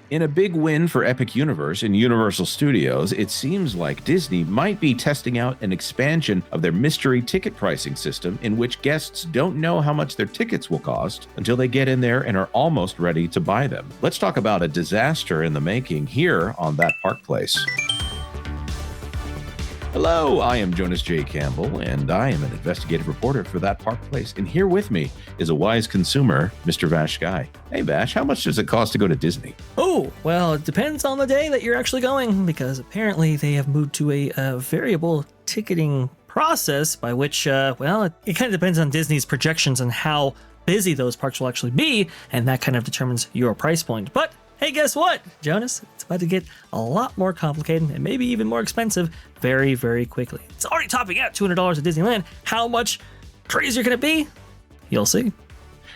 In a big win for Epic Universe and Universal Studios, it seems like Disney might be testing out an expansion of their mystery ticket pricing system in which guests don't know how much their tickets will cost until they get in there and are almost ready to buy them. Let's talk about a disaster in the making here on That Park Place. Hello, I am Jonas J. Campbell, and I am an investigative reporter for That Park Place. And here with me is a wise consumer, Mr. VashSky. Hey, Vash, how much does it cost to go to Disney? Oh, well, it depends on the day that you're actually going, because apparently they have moved to a variable ticketing process by which, it kind of depends on Disney's projections and how busy those parks will actually be, and that kind of determines your price point. But hey, guess what, Jonas? It's about to get a lot more complicated and maybe even more expensive very, very quickly. It's already topping out $200 at Disneyland. How much crazier can it be? You'll see.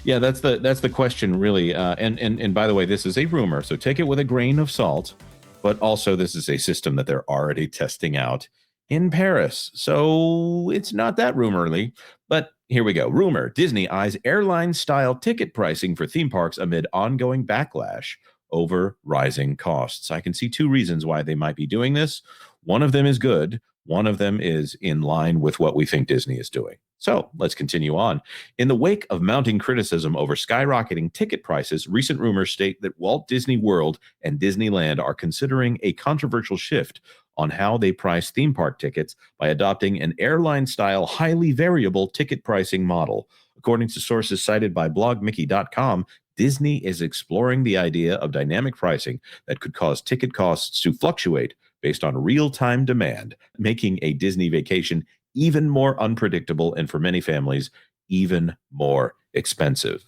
Yeah, that's the question, really. And by the way, this is a rumor, so take it with a grain of salt. But also, this is a system that they're already testing out in Paris, so it's not that rumorly. But here we go. Rumor: Disney eyes airline-style ticket pricing for theme parks amid ongoing backlash over rising costs. I can see two reasons why they might be doing this. One of them is good. One of them is in line with what we think Disney is doing. So let's continue on. In the wake of mounting criticism over skyrocketing ticket prices, recent rumors state that Walt Disney World and Disneyland are considering a controversial shift on how they price theme park tickets by adopting an airline-style, highly variable ticket pricing model. According to sources cited by blogmickey.com, Disney is exploring the idea of dynamic pricing that could cause ticket costs to fluctuate based on real-time demand, making a Disney vacation even more unpredictable and, for many families, even more expensive.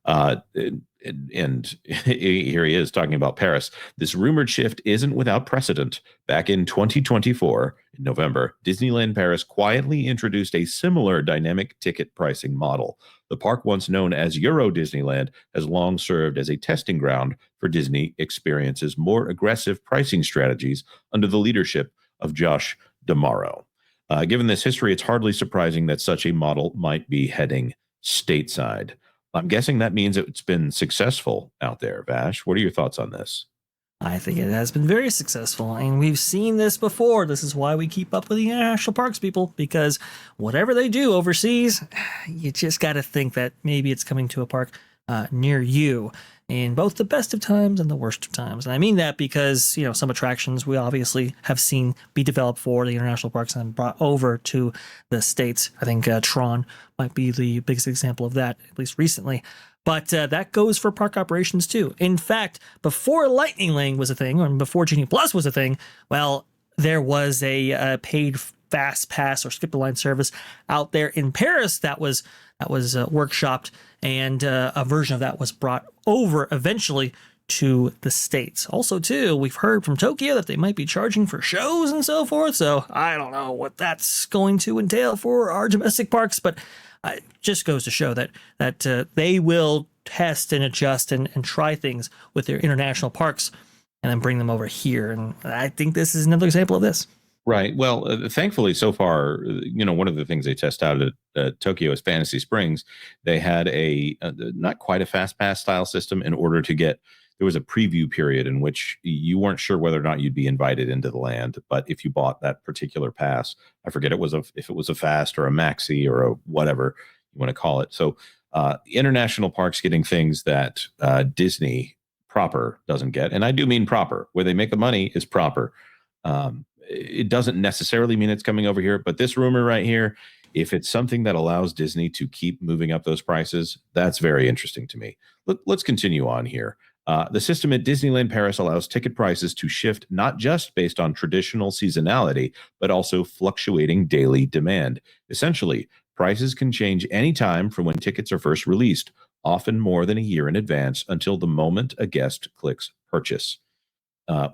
And here he is talking about Paris. This rumored shift isn't without precedent. Back in 2024, in November, Disneyland Paris quietly introduced a similar dynamic ticket pricing model. The park, once known as Euro Disneyland, has long served as a testing ground for Disney Experience's more aggressive pricing strategies under the leadership of Josh D'Amaro. Given this history, it's hardly surprising that such a model might be heading stateside. I'm guessing that means it's been successful out there. Vash, what are your thoughts on this? I think it has been very successful, and we've seen this before. This is why we keep up with the international parks people, because whatever they do overseas, you just got to think that maybe it's coming to a park near you in both the best of times and the worst of times. And I mean that because, some attractions we obviously have seen be developed for the international parks and brought over to the States. I think Tron might be the biggest example of that, at least recently. But that goes for park operations too. In fact, before Lightning Lane was a thing, or before Genie Plus was a thing, well, there was a paid fast pass or skip the line service out there in Paris that was workshopped, and a version of that was brought over eventually to the States. Also, too, we've heard from Tokyo that they might be charging for shows and so forth. So I don't know what that's going to entail for our domestic parks, but it just goes to show that they will test and adjust and try things with their international parks and then bring them over here. And I think this is another example of this. Right. Well, thankfully, so far, one of the things they test out at Tokyo is Fantasy Springs. They had a not quite a fast pass style system in order to get. There was a preview period in which you weren't sure whether or not you'd be invited into the land. But if you bought that particular pass, I forget if it was a fast or a maxi or a whatever you want to call it. So international parks getting things that Disney proper doesn't get. And I do mean proper. Where they make the money is proper. It doesn't necessarily mean it's coming over here. But this rumor right here, if it's something that allows Disney to keep moving up those prices, that's very interesting to me. Let's continue on here. The system at Disneyland Paris allows ticket prices to shift not just based on traditional seasonality, but also fluctuating daily demand. Essentially, prices can change anytime from when tickets are first released, often more than a year in advance, until the moment a guest clicks purchase.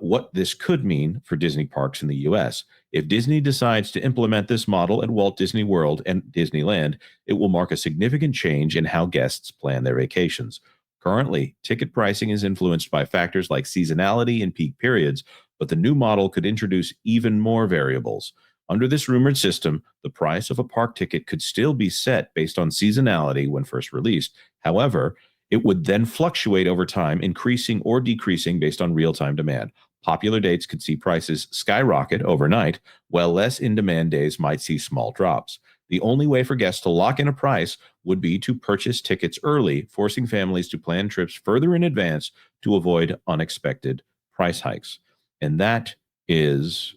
What this could mean for Disney parks in the U.S. If Disney decides to implement this model at Walt Disney World and Disneyland, it will mark a significant change in how guests plan their vacations. Currently, ticket pricing is influenced by factors like seasonality and peak periods, but the new model could introduce even more variables. Under this rumored system, the price of a park ticket could still be set based on seasonality when first released. However, It would then fluctuate over time, increasing or decreasing based on real-time demand. Popular dates could see prices skyrocket overnight, while less in-demand days might see small drops. The only way for guests to lock in a price would be to purchase tickets early, forcing families to plan trips further in advance to avoid unexpected price hikes. And that is,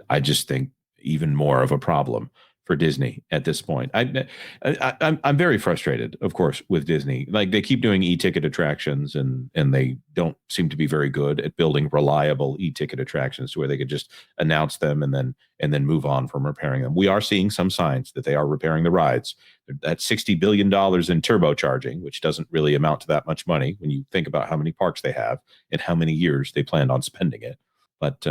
I just think, even more of a problem for Disney at this point. I'm very frustrated, of course, with Disney. Like, they keep doing e-ticket attractions, and they don't seem to be very good at building reliable e-ticket attractions where they could just announce them and then move on from repairing them. We are seeing some signs that they are repairing the rides. That $60 billion in turbocharging, which doesn't really amount to that much money when you think about how many parks they have and how many years they planned on spending it. But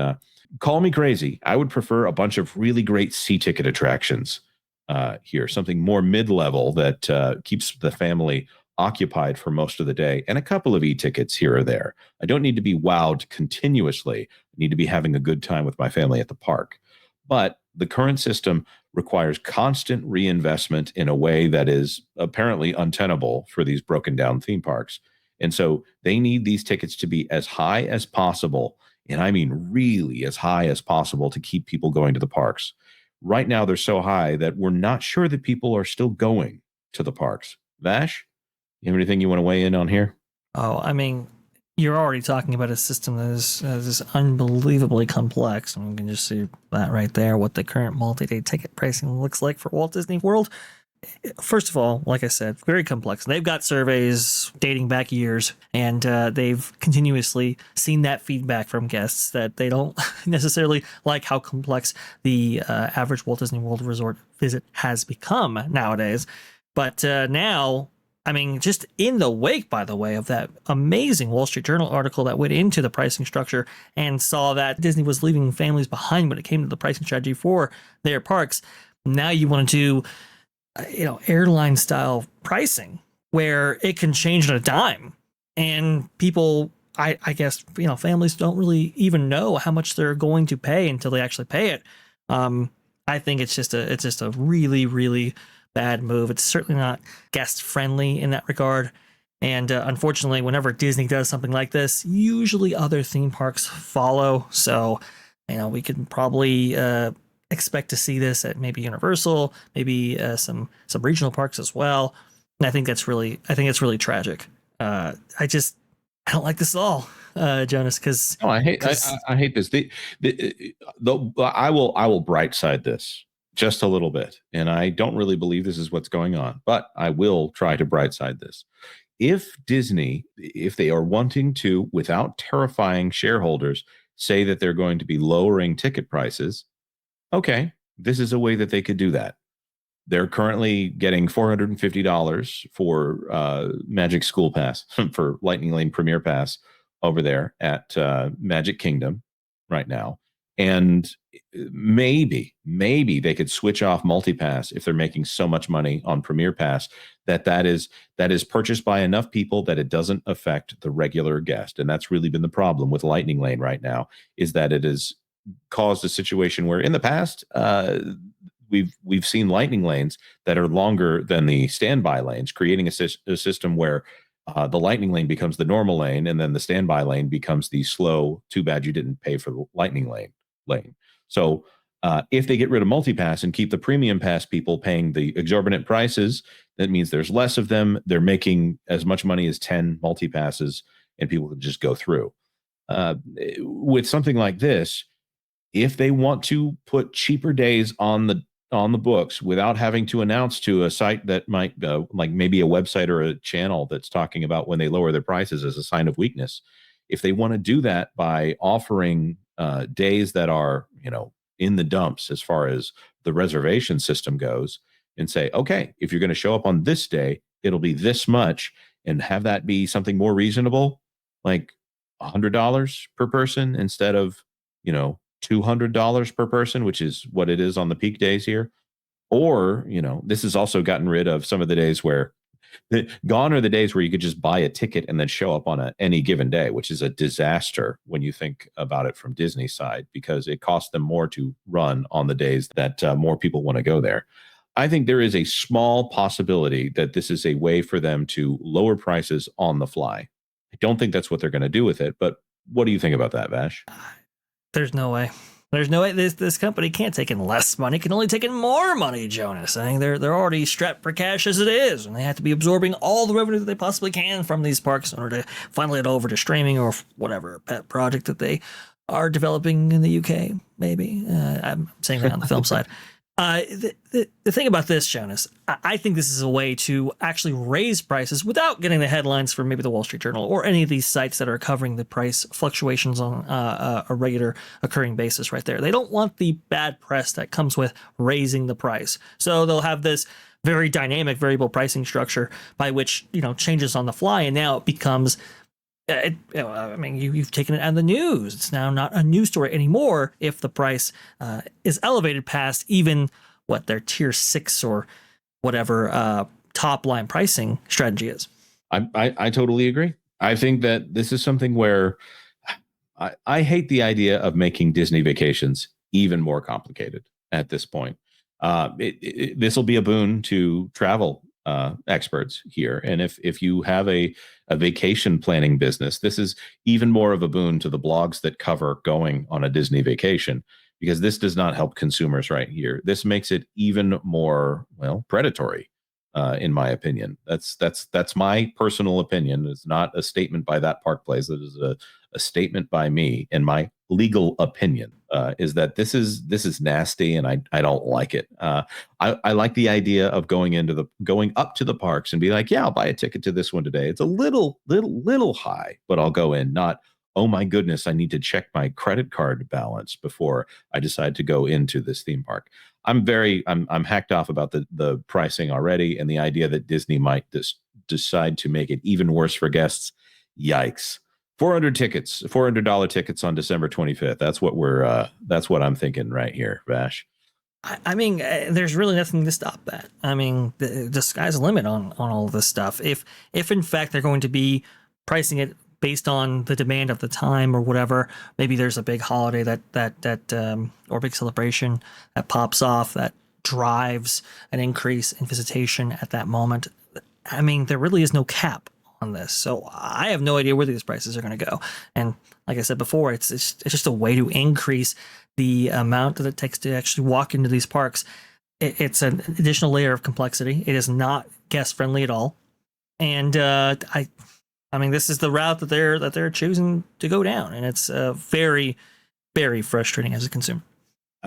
call me crazy. I would prefer a bunch of really great C-ticket attractions here, something more mid-level that keeps the family occupied for most of the day, and a couple of e-tickets here or there. I don't need to be wowed continuously. I need to be having a good time with my family at the park. But the current system requires constant reinvestment in a way that is apparently untenable for these broken down theme parks. And so they need these tickets to be as high as possible, and I mean really as high as possible, to keep people going to the parks. Right now, they're so high that we're not sure that people are still going to the parks. Vash, you have anything you want to weigh in on here? Oh, I mean, you're already talking about a system that is unbelievably complex. And we can just see that right there, what the current multi-day ticket pricing looks like for Walt Disney World. First of all, like I said, very complex. They've got surveys dating back years, and they've continuously seen that feedback from guests that they don't necessarily like how complex the average Walt Disney World Resort visit has become nowadays. But now, I mean, just in the wake, by the way, of that amazing Wall Street Journal article that went into the pricing structure and saw that Disney was leaving families behind when it came to the pricing strategy for their parks, now you want to do airline style pricing where it can change on a dime, and people, I guess, families don't really even know how much they're going to pay until they actually pay it. I think it's just a really, really bad move. It's certainly not guest friendly in that regard. And unfortunately, whenever Disney does something like this, usually other theme parks follow. So, we can probably expect to see this at maybe Universal, maybe some regional parks as well. And I think it's really tragic. I don't like this at all, Jonas, because I hate this. I will bright side this just a little bit, and I don't really believe this is what's going on, but I will try to bright side this. If Disney, if they are wanting to, without terrifying shareholders, say that they're going to be lowering ticket prices, okay, this is a way that they could do that. They're currently getting $450 for Magic School Pass for Lightning Lane Premier Pass over there at Magic Kingdom right now. And maybe they could switch off multipass if they're making so much money on Premier Pass that is purchased by enough people that it doesn't affect the regular guest. And that's really been the problem with Lightning Lane right now, is that it has caused a situation where in the past we've seen lightning lanes that are longer than the standby lanes, creating a system where the lightning lane becomes the normal lane, and then the standby lane becomes the slow, too bad you didn't pay for the lightning lane. So if they get rid of multipass and keep the premium pass people paying the exorbitant prices, that means there's less of them. They're making as much money as 10 multipasses, and people can just go through. With something like this, if they want to put cheaper days on the books without having to announce to a site that might like maybe a website or a channel that's talking about when they lower their prices as a sign of weakness, if they want to do that by offering days that are in the dumps as far as the reservation system goes, and say, okay, if you're going to show up on this day, it'll be this much, and have that be something more reasonable, like $100 per person instead of $200 per person, which is what it is on the peak days here. Or, this has also gotten rid of some of the days where gone are the days where you could just buy a ticket and then show up on any given day, which is a disaster when you think about it from Disney's side, because it costs them more to run on the days that more people want to go there. I think there is a small possibility that this is a way for them to lower prices on the fly. I don't think that's what they're going to do with it, but what do you think about that, Vash? There's no way. There's no way this company can't take in less money, can only take in more money, Jonas. I think they're already strapped for cash as it is, and they have to be absorbing all the revenue that they possibly can from these parks in order to finally it over to streaming or whatever pet project that they are developing in the UK, maybe. I'm saying that on the film side. The thing about this, Jonas, I think this is a way to actually raise prices without getting the headlines from maybe the Wall Street Journal or any of these sites that are covering the price fluctuations on a regular occurring basis right there. They don't want the bad press that comes with raising the price. So they'll have this very dynamic variable pricing structure by which, changes on the fly. And now it becomes you've taken it out of the news. It's now not a news story anymore if the price is elevated past even what their tier 6 or whatever top line pricing strategy is. I totally agree. I think that this is something where I hate the idea of making Disney vacations even more complicated at this point. This will be a boon to travel experts here. And if you have a vacation planning business, this is even more of a boon to the blogs that cover going on a Disney vacation, because this does not help consumers right here. This makes it even more, predatory, in my opinion. That's my personal opinion. It's not a statement by that Park Place. It is a statement by me, and my legal opinion is that this is nasty, and I don't like it. I like the idea of going up to the parks and be like, yeah, I'll buy a ticket to this one today. It's a little high, but I'll go in. Not, oh my goodness, I need to check my credit card balance before I decide to go into this theme park. I'm hacked off about the pricing already, and the idea that Disney might decide to make it even worse for guests. Yikes. $400 tickets on December 25th. That's what I'm thinking right here, Vash. There's really nothing to stop that. The sky's the limit on all of this stuff. If in fact they're going to be pricing it based on the demand of the time or whatever, maybe there's a big holiday that or big celebration that pops off that drives an increase in visitation at that moment. There really is no cap on this, so I have no idea where these prices are going to go. And like I said before, it's just a way to increase the amount that it takes to actually walk into these parks. It's an additional layer of complexity. It is not guest friendly at all, and this is the route that they're choosing to go down, and it's very, very frustrating as a consumer.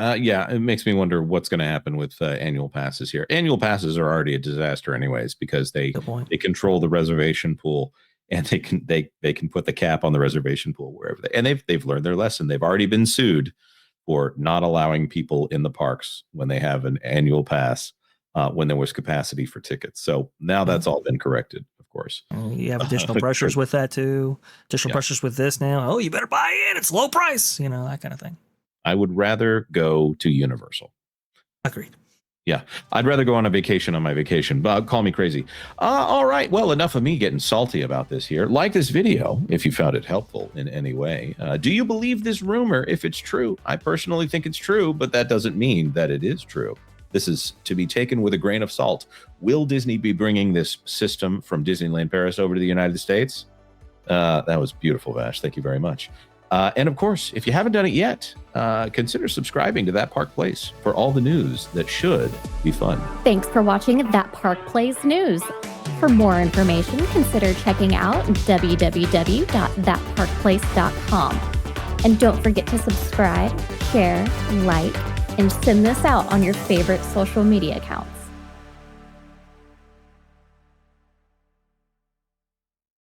It makes me wonder what's going to happen with annual passes here. Annual passes are already a disaster anyways, because they control the reservation pool, and they can put the cap on the reservation pool wherever they've learned their lesson. They've already been sued for not allowing people in the parks when they have an annual pass when there was capacity for tickets. So now that's all been corrected, of course. You have additional pressures with that too. Additional pressures with this now. Oh, you better buy in. It's low price. That kind of thing. I would rather go to Universal. Agreed. Yeah, I'd rather go on a vacation on my vacation. Call me crazy. All right. Well, enough of me getting salty about this here. Like this video if you found it helpful in any way. Do you believe this rumor if it's true? I personally think it's true, but that doesn't mean that it is true. This is to be taken with a grain of salt. Will Disney be bringing this system from Disneyland Paris over to the United States? That was beautiful, Vash. Thank you very much. And of course, if you haven't done it yet, consider subscribing to That Park Place for all the news that should be fun. Thanks for watching That Park Place News. For more information, consider checking out www.thatparkplace.com. And don't forget to subscribe, share, like, and send this out on your favorite social media accounts.